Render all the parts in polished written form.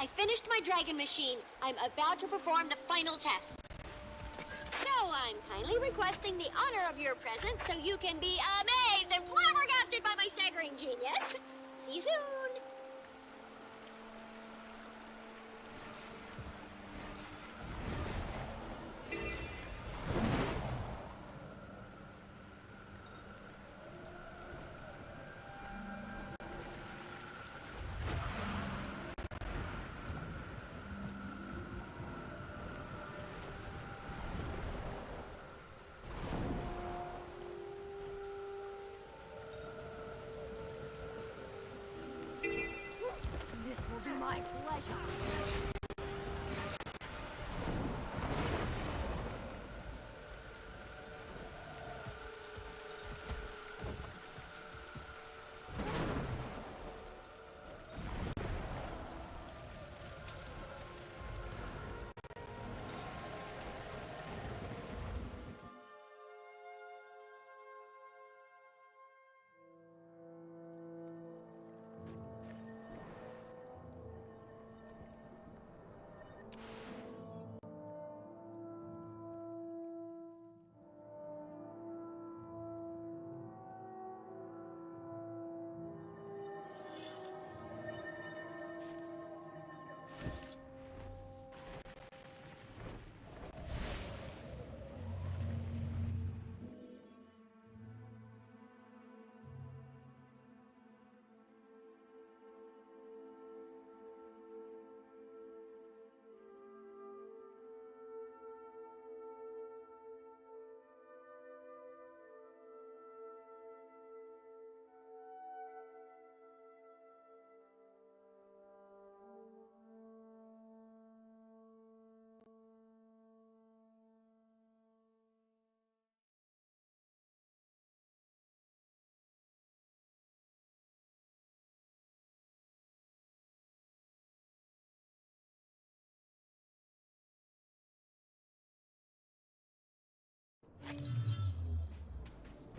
I finished my dragon machine. I'm about to perform the final test. So I'm kindly requesting the honor of your presence so you can be amazed and flabbergasted by my staggering genius. See you soon. This will be my pleasure.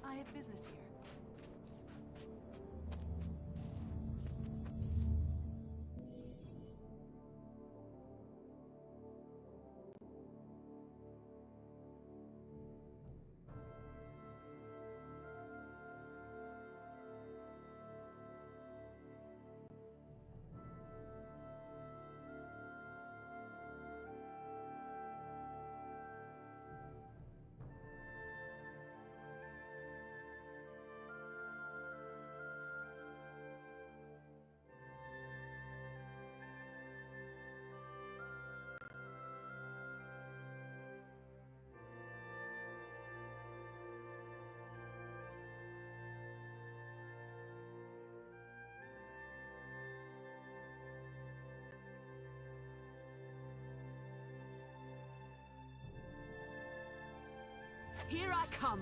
I have business here. Here I come!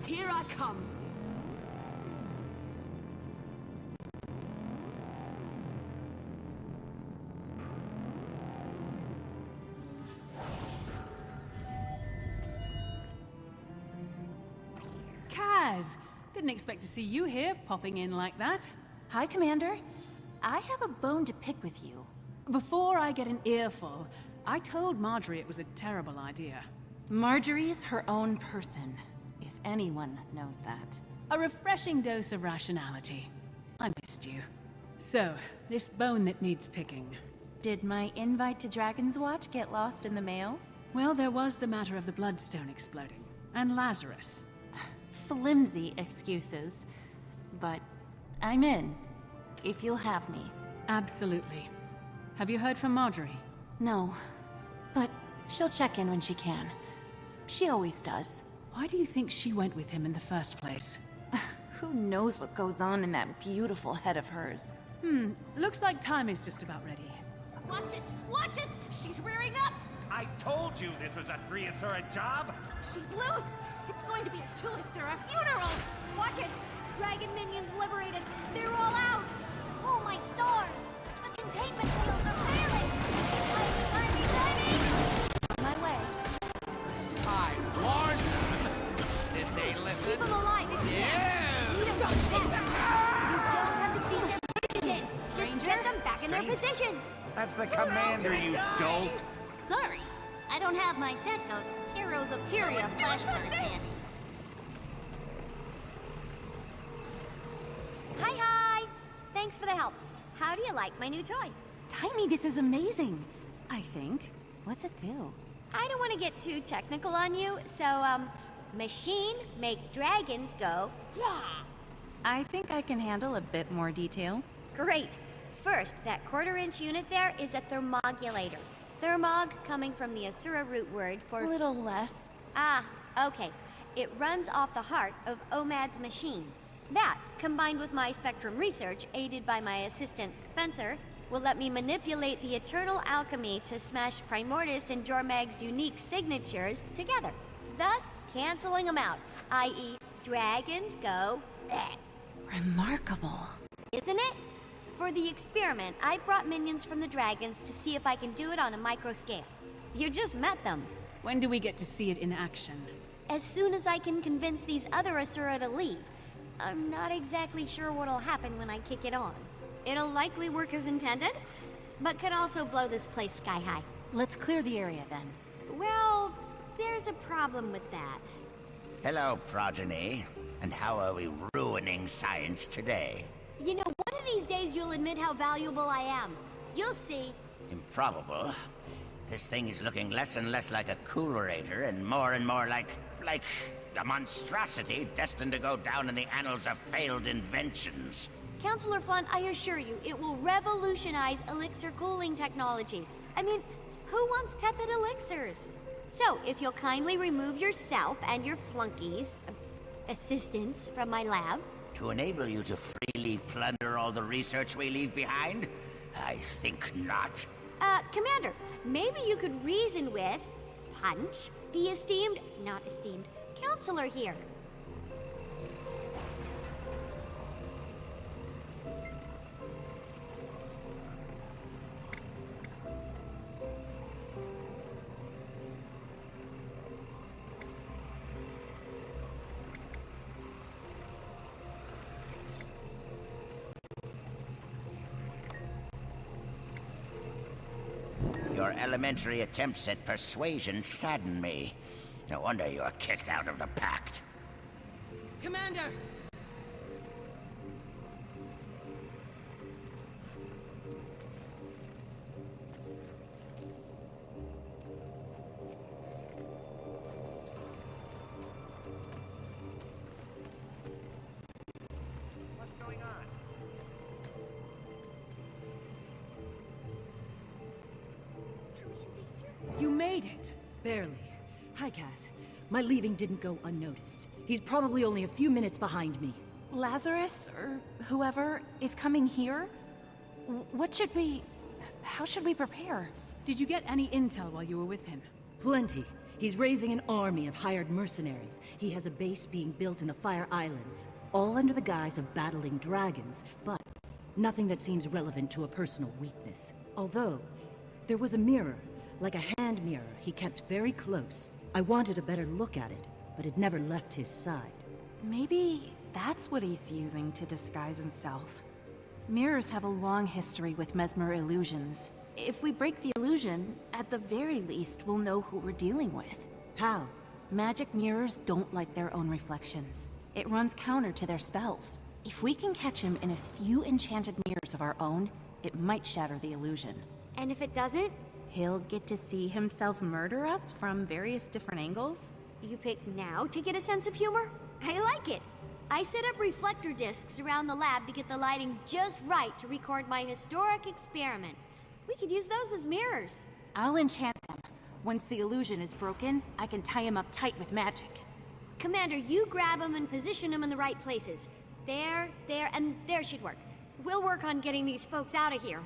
Here I come! Kaz! Didn't expect to see you here, popping in like that. Hi, Commander. I have a bone to pick with you. Before I get an earful, I told Marjorie it was a terrible idea. Marjorie's her own person, if anyone knows that. A refreshing dose of rationality. I missed you. So, this bone that needs picking. Did my invite to Dragon's Watch get lost in the mail? Well, there was the matter of the Bloodstone exploding. And Lazarus. Flimsy excuses. But I'm in, if you'll have me. Absolutely. Have you heard from Marjorie? No, but she'll check in when she can. She always does. Why do you think she went with him in the first place? Who knows what goes on in that beautiful head of hers? Looks like Taimis just about ready. Watch it! Watch it! She's rearing up! I told you this was a 3 Asura job! She's loose! It's going to be a 2 Asura funeral! Watch it! Dragon minions liberated! They're all out! Oh my stars! The containment fields are failing! Timey! My way. I warned them! Did they listen? Keep them alive if you can! Lead them to death! You don't have to beat their positions! Just get them back in their positions! That's the commander, you dolt! Sorry, I don't have my deck of Heroes of Tyria flashcards handy. Hi! Thanks for the help. How do you like my new toy? Taimi, this is amazing. I think. What's it do? I don't want to get too technical on you, so, machine make dragons go, yeah. I think I can handle a bit more detail. Great. First, that quarter-inch unit there is a thermogulator. Thermog coming from the Asura root word for... A little less. Ah, okay. It runs off the heart of Omad's machine. That, combined with my spectrum research, aided by my assistant Spencer, will let me manipulate the eternal alchemy to smash Primordus and Jormag's unique signatures together, thus canceling them out, i.e. dragons go eh. Remarkable. Isn't it? For the experiment, I brought minions from the dragons to see if I can do it on a micro scale. You just met them. When do we get to see it in action? As soon as I can convince these other Asura to leave. I'm not exactly sure what'll happen when I kick it on. It'll likely work as intended, but could also blow this place sky high. Let's clear the area then. Well, there's a problem with that. Hello, progeny. And how are we ruining science today? You know, one of these days you'll admit how valuable I am. You'll see. Improbable. This thing is looking less and less like a coolerator and more like a monstrosity destined to go down in the annals of failed inventions. Counselor Flunn, I assure you, it will revolutionize elixir cooling technology. I mean, who wants tepid elixirs? So, if you'll kindly remove yourself and your flunkies, assistants from my lab. To enable you to freely plunder all the research we leave behind? I think not. Commander, maybe you could reason with Punch, the not esteemed, counselor here. Your elementary attempts at persuasion sadden me. No wonder you are kicked out of the pact. Commander! What's going on? You made it! Barely. Hi, Kaz. My leaving didn't go unnoticed. He's probably only a few minutes behind me. Lazarus, or whoever, is coming here? How should we prepare? Did you get any intel while you were with him? Plenty. He's raising an army of hired mercenaries. He has a base being built in the Fire Islands, all under the guise of battling dragons, but nothing that seems relevant to a personal weakness. Although, there was a mirror, like a hand mirror he kept very close. I wanted a better look at it, but it never left his side. Maybe that's what he's using to disguise himself. Mirrors have a long history with mesmer illusions. If we break the illusion, at the very least, we'll know who we're dealing with. How? Magic mirrors don't like their own reflections. It runs counter to their spells. If we can catch him in a few enchanted mirrors of our own, it might shatter the illusion. And if it doesn't, He'll get to see himself murder us from various different angles? you pick now to get a sense of humor? I like it. I set up reflector discs around the lab to get the lighting just right to record my historic experiment. We could use those as mirrors. I'll enchant them. Once the illusion is broken, I can tie him up tight with magic. Commander, you grab them and position them in the right places. There, and there should work. We'll work on getting these folks out of here.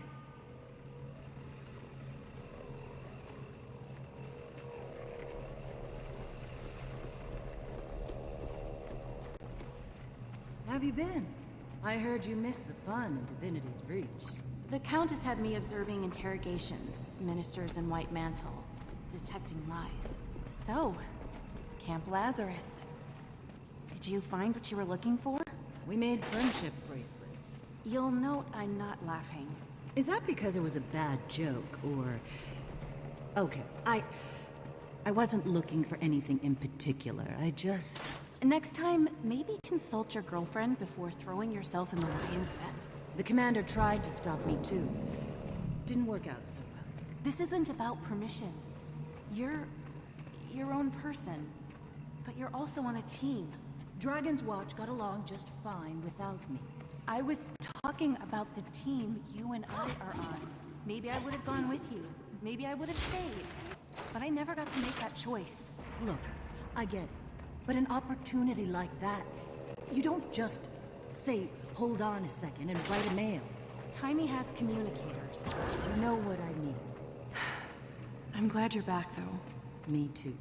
Have you been? I heard you missed the fun in Divinity's Breach. The Countess had me observing interrogations, ministers in white mantle, detecting lies. So, Camp Lazarus. Did you find what you were looking for? We made friendship bracelets. You'll note I'm not laughing. Is that because it was a bad joke, or... Okay, I wasn't looking for anything in particular. I just... Next time, maybe consult your girlfriend before throwing yourself in the lion's den. The commander tried to stop me too. Didn't work out so well. This isn't about permission. You're your own person, but you're also on a team. Dragon's Watch got along just fine without me. I was talking about the team you and I are on. Maybe I would have gone with you. Maybe I would have stayed. But I never got to make that choice. Look, I get it. But an opportunity like that, you don't just say, hold on a second, and write a mail. Taimis has communicators. You know what I mean. I'm glad you're back, though. Me too.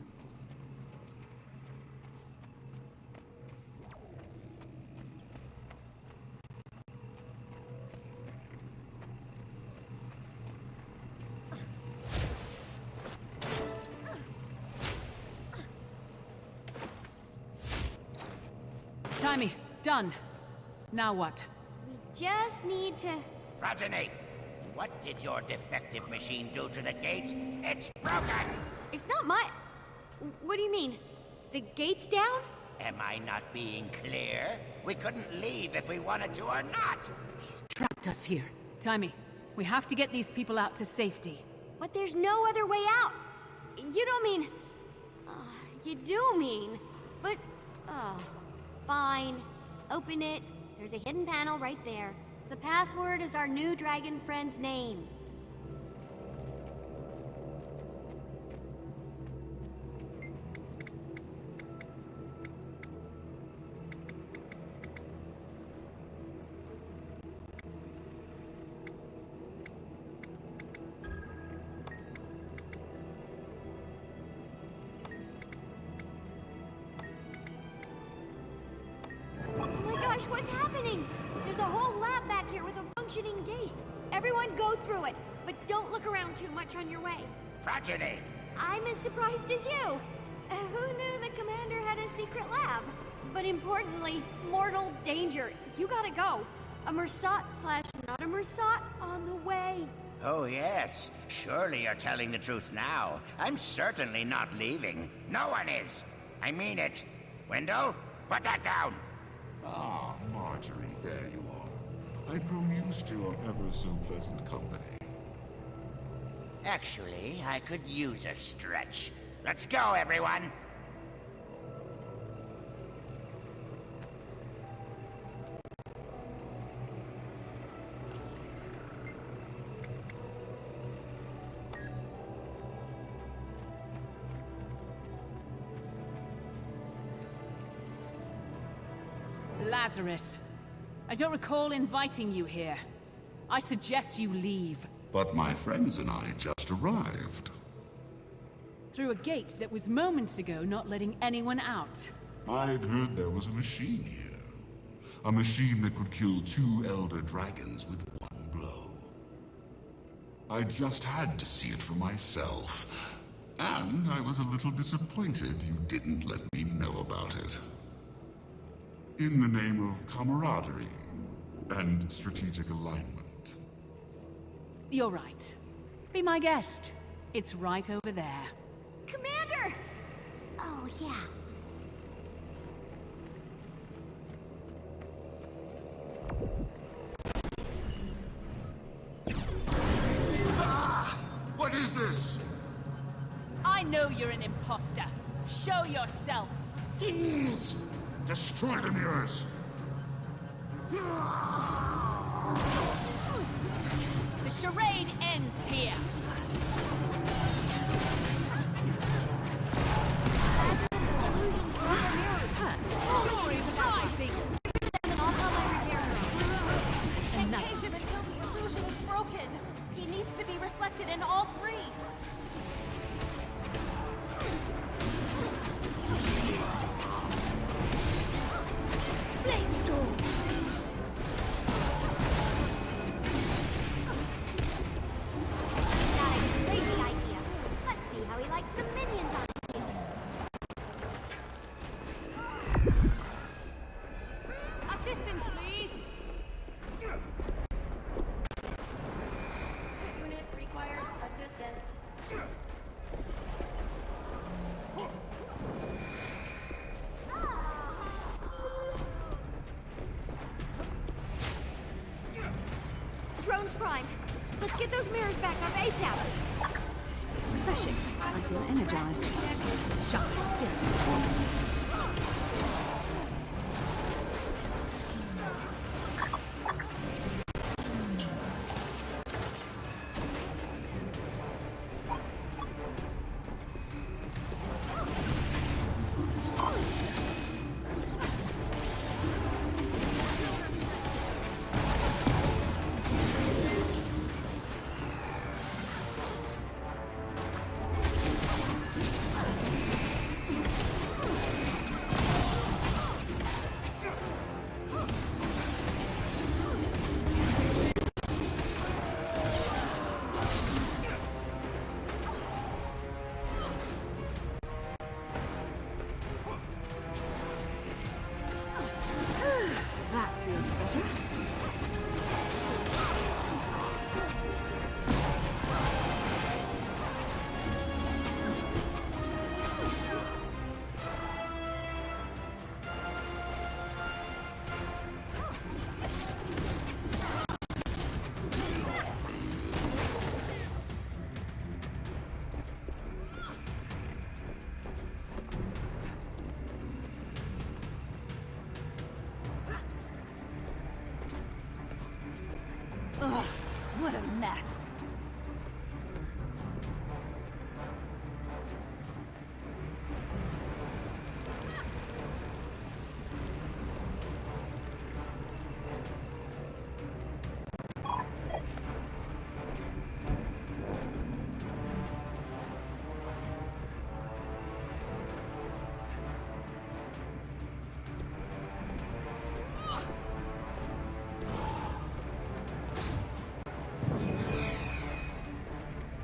Taimi, done. Now what? We just need to... Progeny, what did your defective machine do to the gate? It's broken! It's not my... What do you mean? The gate's down? Am I not being clear? We couldn't leave if we wanted to or not. He's trapped us here. Taimi, we have to get these people out to safety. But there's no other way out. You don't mean... you do mean... But... Fine. Open it. There's a hidden panel right there. The password is our new dragon friend's name. What's happening? There's a whole lab back here with a functioning gate. Everyone go through it, but don't look around too much on your way. Progeny! I'm as surprised as you. Who knew the commander had a secret lab? But importantly, mortal danger. You gotta go. A Mersat / not a Mersat on the way. Oh yes, surely you're telling the truth now. I'm certainly not leaving. No one is. I mean it. Wendell, put that down. Ah, Marjorie, there you are. I'd grown used to your ever-so-pleasant company. Actually, I could use a stretch. Let's go, everyone! Lazarus, I don't recall inviting you here. I suggest you leave. But my friends and I just arrived. Through a gate that was moments ago not letting anyone out. I'd heard there was a machine here. A machine that could kill 2 elder dragons with one blow. I just had to see it for myself. And I was a little disappointed you didn't let me know about it. In the name of camaraderie and strategic alignment. You're right. Be my guest. It's right over there. Commander! Oh, yeah. What is this? I know you're an imposter. Show yourself. Fools! Destroy the mirrors! The charade ends here. Lazarus's illusions broke the mirrors. Blade Storm! Got a crazy idea. Let's see how he likes some minions on his heels. Assistance, please! Unit requires assistance. Drone's primed. Let's get those mirrors back up ASAP. Refreshing. I feel energized. Sharp still. That feels better. Ugh, what a mess.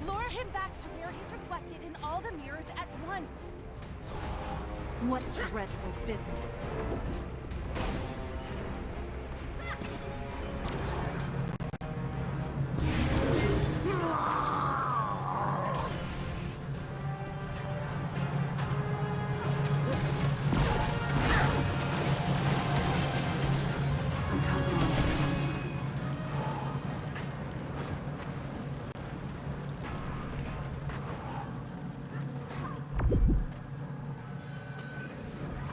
Lure him back to where he's reflected in all the mirrors at once. What dreadful business.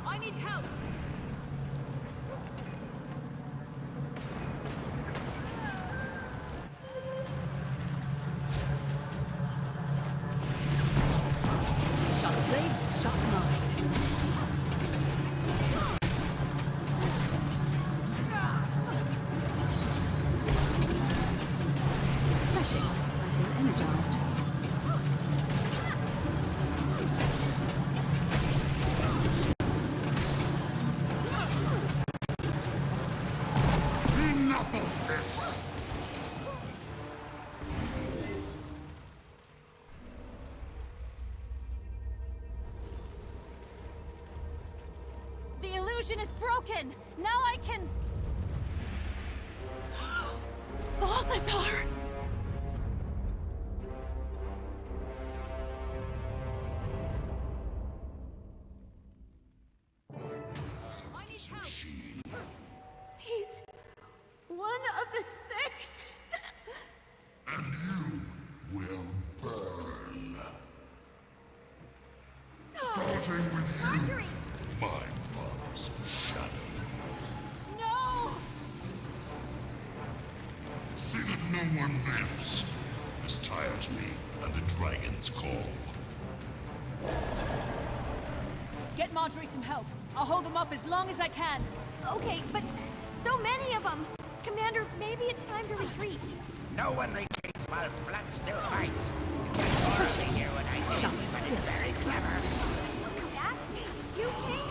I need help! Sharp blades, sharp mind. Refreshing. I feel energized. Enough of this! The illusion is broken! Now I can... Balthazar! I need help! He's one of the six! And you will burn. Starting with you, Marjorie! my father's shadow. No! See that no one lives. This tires me, and the dragons call. Get Marjorie some help. I'll hold them off as long as I can. Okay, but so many of them. Commander, maybe it's time to retreat. No one retreats while blood still fights. Pushing you what I did, but it's very clever. Exactly. You came.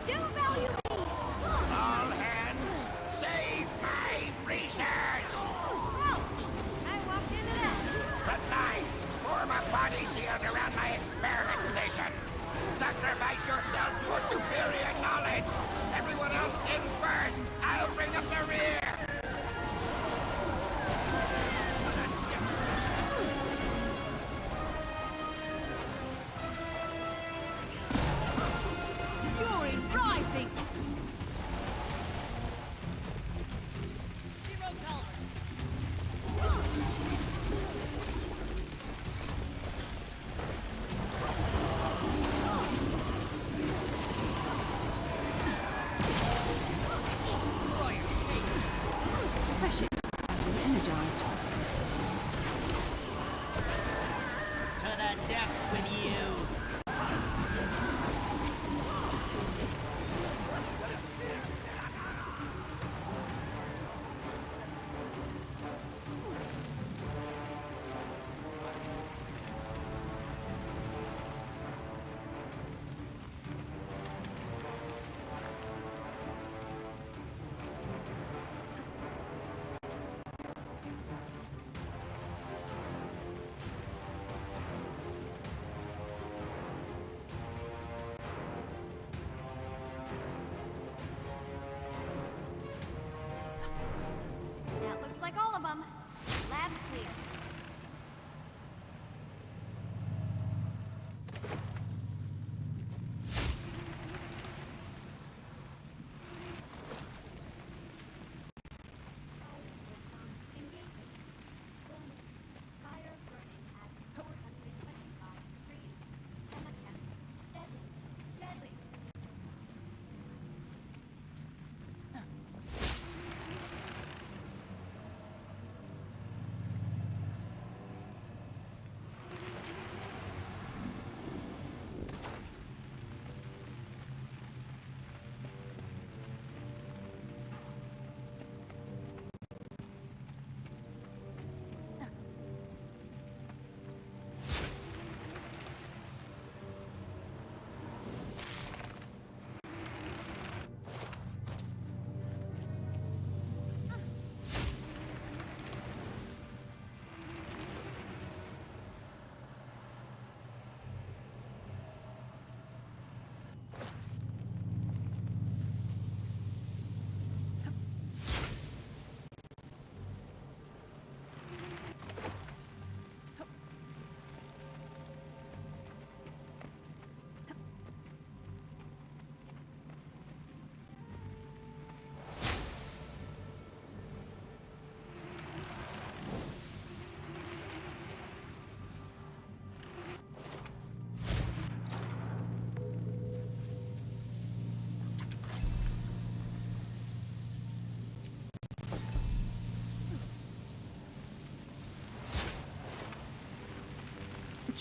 Do value me.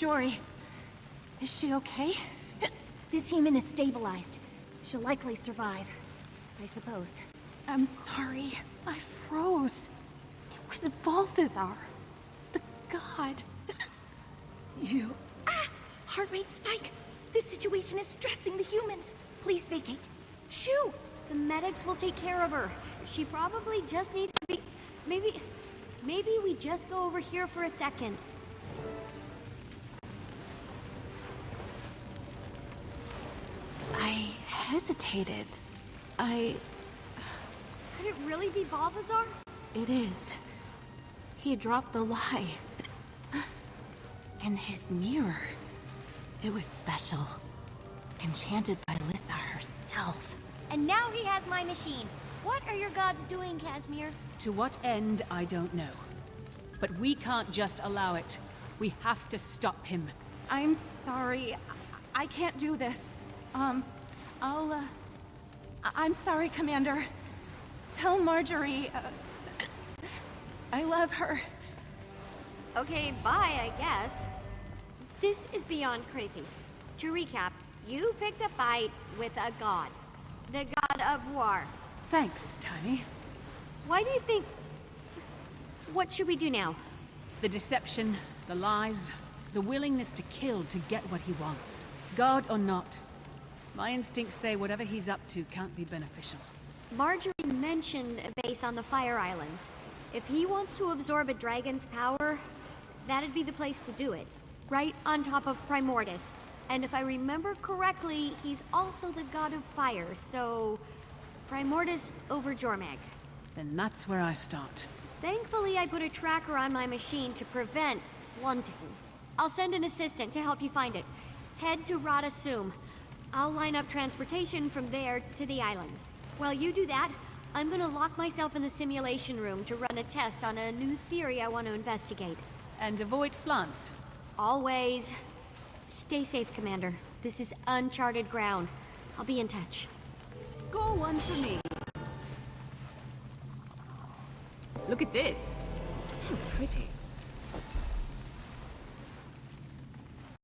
Jory, is she okay? This human is stabilized. She'll likely survive, I suppose. I'm sorry. I froze. It was Balthazar. The god. You... Ah! Heart rate spike! This situation is stressing the human. Please vacate. Shoo! The medics will take care of her. She probably just needs to be... Maybe we just go over here for a second. I hesitated. Could it really be Balthazar? It is. He dropped the lie. And his mirror. It was special. Enchanted by Lissa herself. And now he has my machine. What are your gods doing, Casimir? To what end, I don't know. But we can't just allow it. We have to stop him. I'm sorry. I can't do this. I'm sorry, Commander. Tell Marjorie, I love her. Okay, bye, I guess. This is beyond crazy. To recap, you picked a fight with a god. The god of war. Thanks, Tiny. Why do you think... What should we do now? The deception, the lies, the willingness to kill to get what he wants. God or not. My instincts say whatever he's up to can't be beneficial. Marjorie mentioned a base on the Fire Islands. If he wants to absorb a dragon's power, that'd be the place to do it. Right on top of Primordus. And if I remember correctly, he's also the god of fire, so... Primordus over Jormag. Then that's where I start. Thankfully, I put a tracker on my machine to prevent flunting. I'll send an assistant to help you find it. Head to Rada Sum. I'll line up transportation from there to the islands. While you do that, I'm gonna lock myself in the simulation room to run a test on a new theory I want to investigate. And avoid Flunt. Always. Stay safe, Commander. This is uncharted ground. I'll be in touch. Score one for me. Look at this. So pretty.